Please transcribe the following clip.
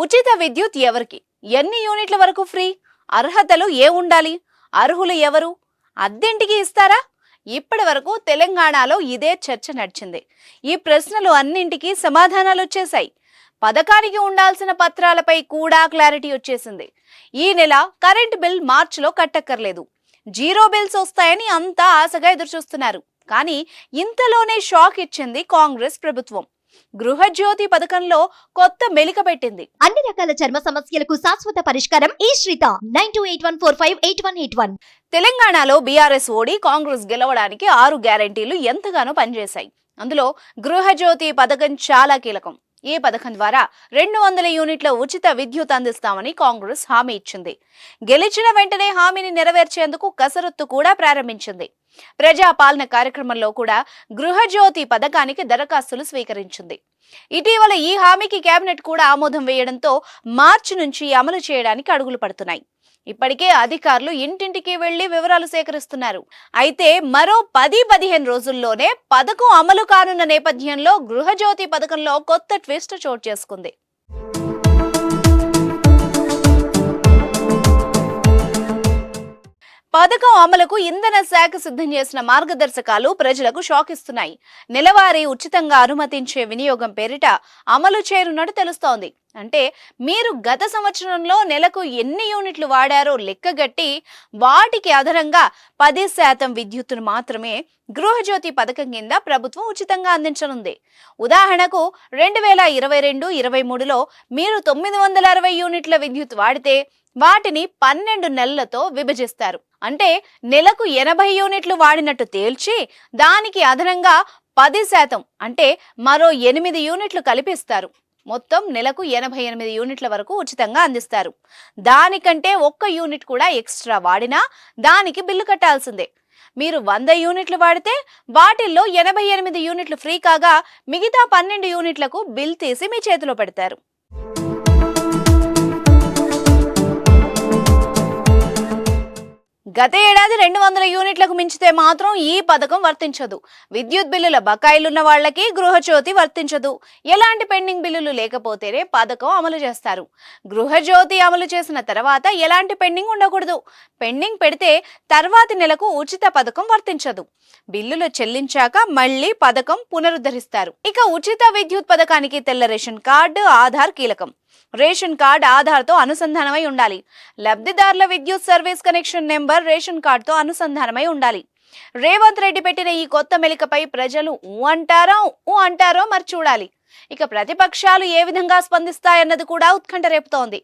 ఉచిత విద్యుత్ ఎవరికి? ఎన్ని యూనిట్ల వరకు ఫ్రీ? అర్హతలు ఏ ఉండాలి? అర్హులు ఎవరు? అద్దెంటికి ఇస్తారా? ఇప్పటి వరకు తెలంగాణలో ఇదే చర్చ నడిచింది. ఈ ప్రశ్నలు అన్నింటికీ సమాధానాలు వచ్చేశాయి. పథకానికి ఉండాల్సిన పత్రాలపై కూడా క్లారిటీ వచ్చేసింది. ఈ నెల కరెంట్ బిల్ మార్చిలో కట్టక్కర్లేదు, జీరో బిల్స్ వస్తాయని అంతా ఆశగా ఎదురుచూస్తున్నారు. కానీ ఇంతలోనే షాక్ ఇచ్చింది కాంగ్రెస్ ప్రభుత్వం. గృహజ్యోతి పథకంలో కొత్త మెలిక పెట్టింది. అన్ని రకాల చర్మ సమస్యలకు శాశ్వత పరిష్కారం ఈ శ్రీత 9281458181. తెలంగాణలో బీఆర్ఎస్ ఓడి కాంగ్రెస్ గెలవడానికి 6 గ్యారెంటీలు ఎంతగానో పనిచేశాయి. అందులో గృహజ్యోతి పథకం చాలా కీలకం. ఈ పథకం ద్వారా 200 యూనిట్ల ఉచిత విద్యుత్ అందిస్తామని కాంగ్రెస్ హామీ ఇచ్చింది. గెలిచిన వెంటనే హామీని నెరవేర్చేందుకు కసరత్తు కూడా ప్రారంభించింది. ప్రజాపాలన కార్యక్రమంలో కూడా గృహజ్యోతి పథకానికి దరఖాస్తులు స్వీకరించింది. ఇటీవల ఈ హామీకి కేబినెట్ కూడా ఆమోదం వేయడంతో మార్చి నుంచి అమలు చేయడానికి అడుగులు పడుతున్నాయి. ఇప్పటికే అధికారులు ఇంటింటికి వెళ్లి వివరాలు సేకరిస్తున్నారు. అయితే మరో 10-15 రోజుల్లోనే పథకం అమలు కానున్న నేపథ్యంలో గృహజ్యోతి పథకంలో కొత్త ట్విస్ట్ చోటు చేసుకుంది. పథకం అమలుకు ఇంధన శాఖ సిద్ధం చేసిన మార్గదర్శకాలు ప్రజలకు షాక్ ఇస్తున్నాయి. నెలవారీ ఉచితంగా అనుమతించే వినియోగం పేరిట అమలు చేయనున్నట్టు తెలుస్తోంది. అంటే మీరు గత సంవత్సరంలో నెలకు ఎన్ని యూనిట్లు వాడారో లెక్కగట్టి వాటికి అదనంగా 10% విద్యుత్తును మాత్రమే గృహజ్యోతి పథకం కింద ప్రభుత్వం ఉచితంగా అందించనుంది. ఉదాహరణకు 2022-23లో మీరు 960 యూనిట్ల విద్యుత్ వాడితే వాటిని 12 నెలలతో విభజిస్తారు. అంటే నెలకు 80 యూనిట్లు వాడినట్టు తేల్చి దానికి అదనంగా 10% అంటే మరో 8 యూనిట్లు కలిపిస్తారు. మొత్తం నెలకు 88 యూనిట్ల వరకు ఉచితంగా అందిస్తారు. దానికంటే 1 యూనిట్ కూడా ఎక్స్ట్రా వాడినా దానికి బిల్లు కట్టాల్సిందే. మీరు 100 యూనిట్లు వాడితే వాటిల్లో 88 యూనిట్లు ఫ్రీ కాగా మిగతా 12 యూనిట్లకు బిల్ తీసి మీ చేతిలో పెడతారు. గత ఏడాది 200 యూనిట్లకు మించితే మాత్రం ఈ పథకం వర్తించదు. విద్యుత్ బిల్లుల బకాయిలున్న వాళ్లకి గృహజ్యోతి వర్తించదు. ఎలాంటి పెండింగ్ బిల్లులు లేకపోతేనే పథకం అమలు చేస్తారు. గృహజ్యోతి అమలు చేసిన తర్వాత ఎలాంటి పెండింగ్ ఉండకూడదు. పెండింగ్ పెడితే తర్వాతి నెలకు ఉచిత పథకం వర్తించదు. బిల్లులు చెల్లించాక మళ్లీ పథకం పునరుద్ధరిస్తారు. ఇక ఉచిత విద్యుత్ పథకానికి తెల్ల రేషన్ కార్డు, ఆధార్ కీలకం. రేషన్ కార్డ్ ఆధార్తో అనుసంధానమై ఉండాలి. లబ్ధిదారుల విద్యుత్ సర్వీస్ కనెక్షన్ నెంబర్ రేషన్ కార్డుతో అనుసంధానమై ఉండాలి. రేవంత్ రెడ్డి పెట్టిన ఈ కొత్త మెలికపై ప్రజలు అంటారో మరి చూడాలి. ఇక ప్రతిపక్షాలు ఏ విధంగా స్పందిస్తాయన్నది కూడా ఉత్కంఠ రేపుతోంది.